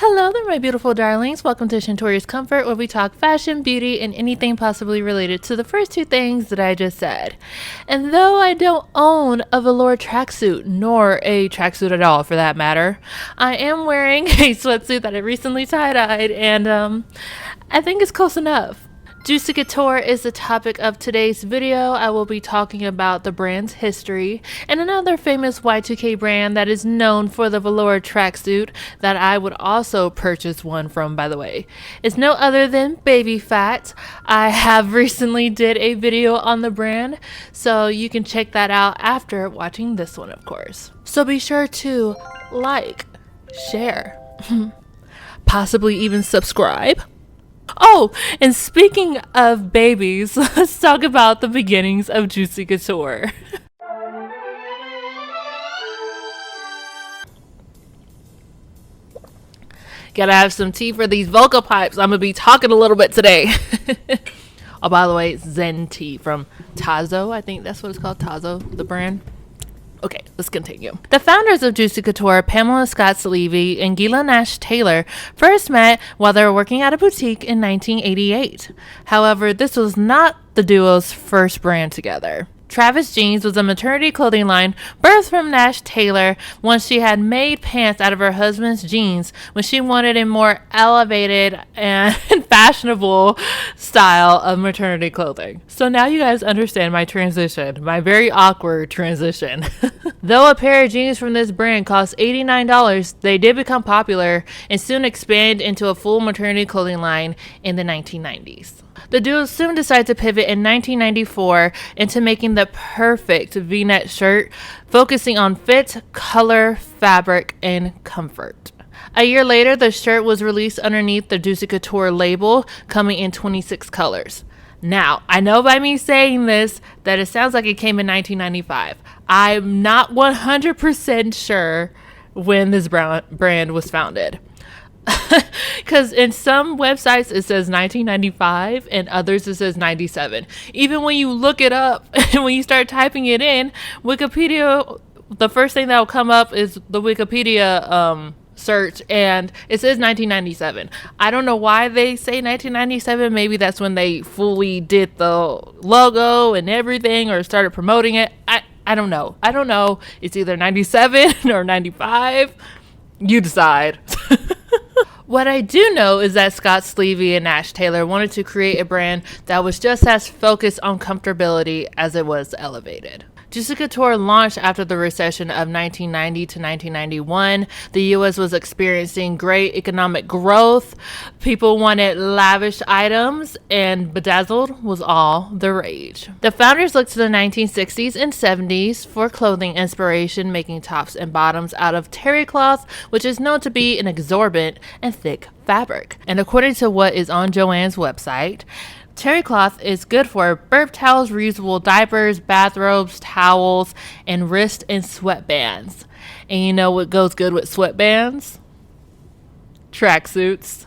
Hello there, my beautiful darlings. Welcome to Shantori's Comfort, where we talk fashion, beauty, and anything possibly related to the first two things that I just said. And though I don't own a velour tracksuit, nor a tracksuit at all for that matter, I am wearing a sweatsuit that I recently tie-dyed, and I think it's close enough. Juicy Couture is the topic of today's video. I will be talking about the brand's history and another famous Y2K brand that is known for the velour tracksuit that I would also purchase one from, by the way. It's no other than Baby Phat. I have recently did a video on the brand, so you can check that out after watching this one, of course. So be sure to like, share, possibly even subscribe. Oh, and speaking of babies, let's talk about the beginnings of Juicy Couture. Gotta have some tea for these vocal pipes. I'm gonna be talking a little bit today. Oh, by the way, it's Zen tea from Tazo. I think that's what it's called, Tazo, the brand. Okay, let's continue. The founders of Juicy Couture, Pamela Scott Levy and Gila Nash Taylor, first met while they were working at a boutique in 1988. However, this was not the duo's first brand together. Travis Jeans was a maternity clothing line birthed from Nash Taylor once she had made pants out of her husband's jeans when she wanted a more elevated and fashionable style of maternity clothing. So now you guys understand my transition, my very awkward transition. Though a pair of jeans from this brand cost $89, they did become popular and soon expand into a full maternity clothing line in the 1990s. The duo soon decided to pivot in 1994 into making the perfect V-neck shirt, focusing on fit, color, fabric, and comfort. A year later, the shirt was released underneath the Juicy Couture label, coming in 26 colors. Now, I know by me saying this that it sounds like it came in 1995. I'm not 100% sure when this brand was founded. Because in some websites it says 1995 and others it says 97. Even when you look it up and when you start typing it in, Wikipedia, the first thing that will come up is the Wikipedia search, and it says 1997. I don't know why they say 1997. Maybe that's when they fully did the logo and everything or started promoting it. I don't know. It's either 97 or 95. You decide. What I do know is that Scott Levy and Nash Taylor wanted to create a brand that was just as focused on comfortability as it was elevated. Juicy Couture launched after the recession of 1990 to 1991. The U.S. was experiencing great economic growth. People wanted lavish items, and bedazzled was all the rage. The founders looked to the 1960s and 70s for clothing inspiration, making tops and bottoms out of terry cloth, which is known to be an absorbent and thick fabric. And according to what is on Joann's website, terry cloth is good for burp towels, reusable diapers, bathrobes, towels, and wrist and sweatbands. And you know what goes good with sweatbands? Tracksuits.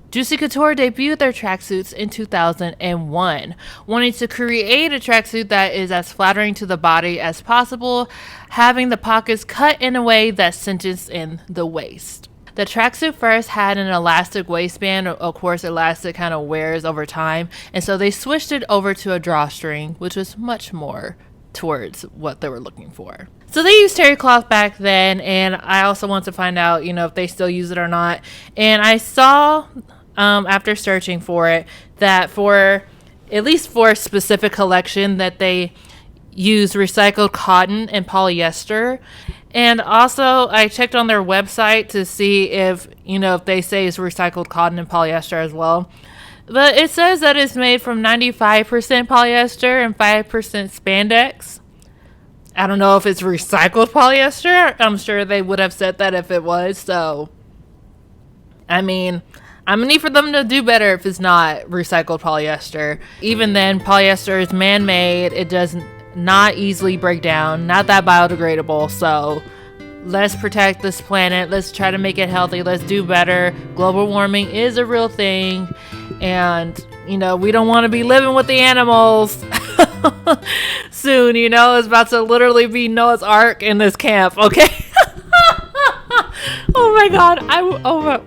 Juicy Couture debuted their tracksuits in 2001, wanting to create a tracksuit that is as flattering to the body as possible, having the pockets cut in a way that cinches in the waist. The tracksuit first had an elastic waistband. Of course, elastic kind of wears over time, and so they switched it over to a drawstring, which was much more towards what they were looking for. So they used terry cloth back then, and I also want to find out, if they still use it or not. And I saw, after searching for it, that at least for a specific collection, that they use recycled cotton and polyester. And also, I checked on their website to see if they say it's recycled cotton and polyester as well. But it says that it's made from 95% polyester and 5% spandex. I don't know if it's recycled polyester. I'm sure they would have said that if it was. So, I mean, I'm going to need for them to do better if it's not recycled polyester. Even then, polyester is man-made. It doesn't not easily break down, not that biodegradable. So let's protect this planet. Let's try to make it healthy. Let's do better. Global warming is a real thing, and we don't want to be living with the animals soon. It's about to literally be Noah's Ark in this camp. Okay. Oh my god,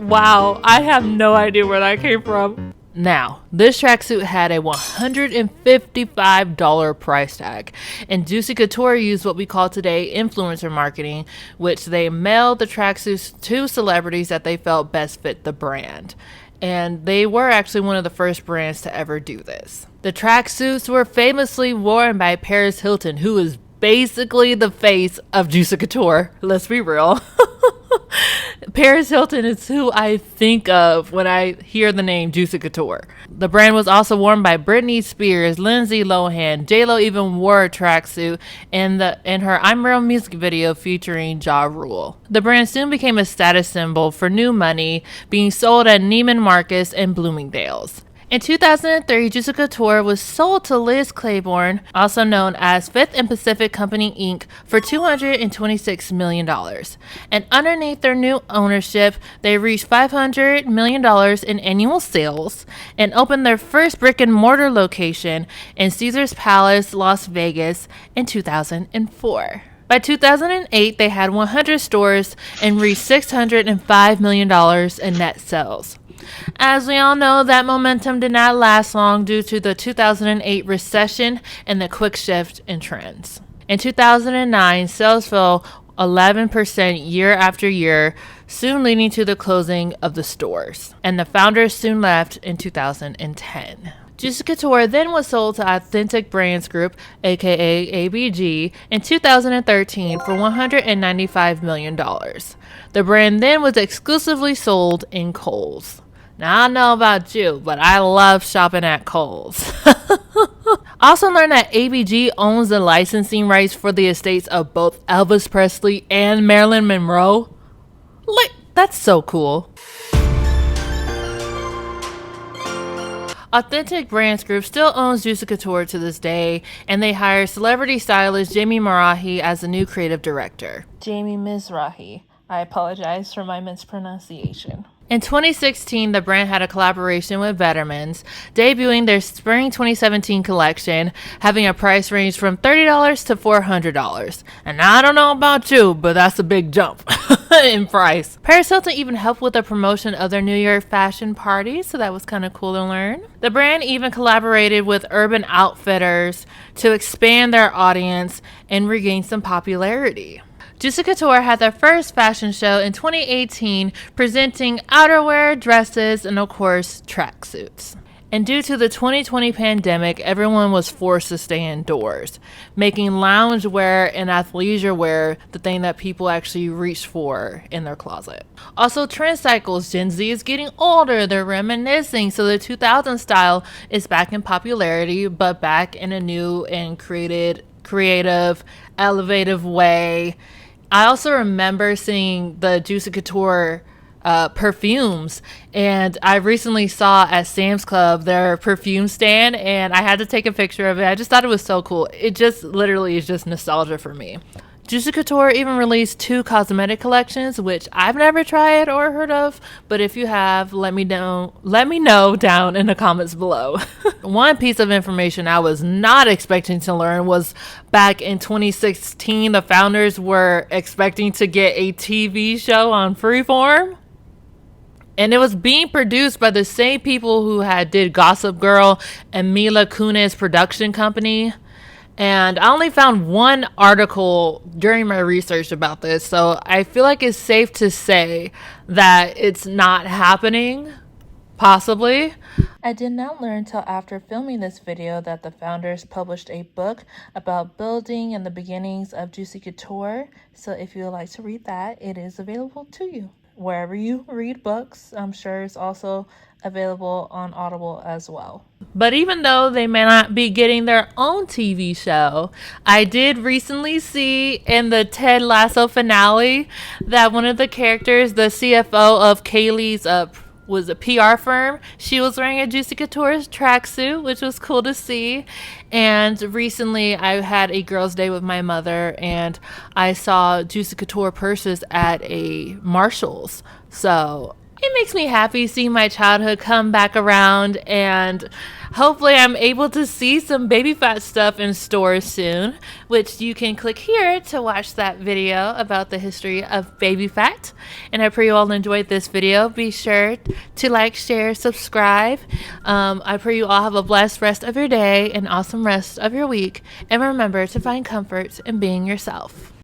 wow, I have no idea where that came from. Now, this tracksuit had a $155 price tag, and Juicy Couture used what we call today influencer marketing, which they mailed the tracksuits to celebrities that they felt best fit the brand. And they were actually one of the first brands to ever do this. The tracksuits were famously worn by Paris Hilton, who is basically the face of Juicy Couture. Let's be real. Paris Hilton is who I think of when I hear the name Juicy Couture. The brand was also worn by Britney Spears, Lindsay Lohan. J-Lo even wore a tracksuit in her I'm Real music video featuring Ja Rule. The brand soon became a status symbol for new money, being sold at Neiman Marcus and Bloomingdale's. In 2003, Juicy Couture was sold to Liz Claiborne, also known as Fifth and Pacific Company Inc., for $226 million. And underneath their new ownership, they reached $500 million in annual sales and opened their first brick and mortar location in Caesars Palace, Las Vegas in 2004. By 2008, they had 100 stores and reached $605 million in net sales. As we all know, that momentum did not last long due to the 2008 recession and the quick shift in trends. In 2009, sales fell 11% year after year, soon leading to the closing of the stores, and the founders soon left in 2010. Juicy Couture then was sold to Authentic Brands Group, aka ABG, in 2013 for $195 million. The brand then was exclusively sold in Kohl's. Now, I don't know about you, but I love shopping at Kohl's. Also learned that ABG owns the licensing rights for the estates of both Elvis Presley and Marilyn Monroe. Like, that's so cool. Authentic Brands Group still owns Juicy Couture to this day, and they hired celebrity stylist Jamie Marahi as the new creative director. Jamie Mizrahi. I apologize for my mispronunciation. In 2016, the brand had a collaboration with Bettermans, debuting their Spring 2017 collection, having a price range from $30 to $400. And I don't know about you, but that's a big jump in price. Paris Hilton even helped with the promotion of their New York fashion party, so that was kind of cool to learn. The brand even collaborated with Urban Outfitters to expand their audience and regain some popularity. Juicy Couture had their first fashion show in 2018, presenting outerwear, dresses, and of course, tracksuits. And due to the 2020 pandemic, everyone was forced to stay indoors, making loungewear and athleisure wear the thing that people actually reach for in their closet. Also, trend cycles. Gen Z is getting older, they're reminiscing, so the 2000 style is back in popularity, but back in a new and creative, elevative way. I also remember seeing the Juicy Couture perfumes, and I recently saw at Sam's Club their perfume stand, and I had to take a picture of it. I just thought it was so cool. It just literally is just nostalgia for me. Juicy Couture even released 2 cosmetic collections, which I've never tried or heard of, but if you have, let me know down in the comments below. One piece of information I was not expecting to learn was back in 2016, the founders were expecting to get a TV show on Freeform. And it was being produced by the same people who did Gossip Girl and Mila Kunis production company. And I only found one article during my research about this, so I feel like it's safe to say that it's not happening, possibly. I did not learn until after filming this video that the founders published a book about building and the beginnings of Juicy Couture. So if you would like to read that, it is available to you wherever you read books. I'm sure it's also available on Audible as well. But even though they may not be getting their own TV show, I did recently see in the Ted Lasso finale that one of the characters, the CFO of Kaylee's was a PR firm, she was wearing a Juicy Couture's tracksuit, which was cool to see. And recently I had a girls' day with my mother, and I saw Juicy Couture purses at a Marshall's. So it makes me happy seeing my childhood come back around, and Hopefully I'm able to see some baby fat stuff in stores soon, which you can click here to watch that video about the history of baby fat. And I pray you all enjoyed this video. Be sure to like, share, subscribe. I pray you all have a blessed rest of your day, an awesome rest of your week, and remember to find comfort in being yourself.